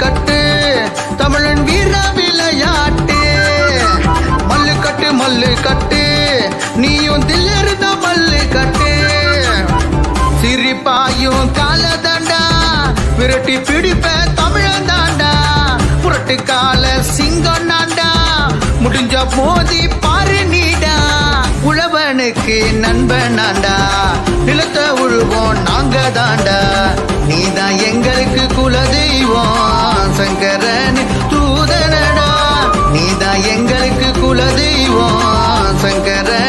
கட்டு தமிழன் வீர விளையாட்டு. மல்லு கட்டு நீயும் தில்லிருந்த மல்லு கட்டு. சிரிப்பாயும் கால தாண்டா விரட்டி பிடிப்ப தமிழன் தாண்டா. புரட்டு கால சிங்கம் நாண்டா முடிஞ்ச மோதி பாரு நீடா. உழவனுக்கு நண்பனாண்டா நிலத்தை உழுவோம் நாங்க தாண்டா. நீதான் எங்களுக்கு குலதெய்வம் சங்கரன் தூதனடா. நீதான் எங்களுக்கு குலதெய்வம் சங்கரன்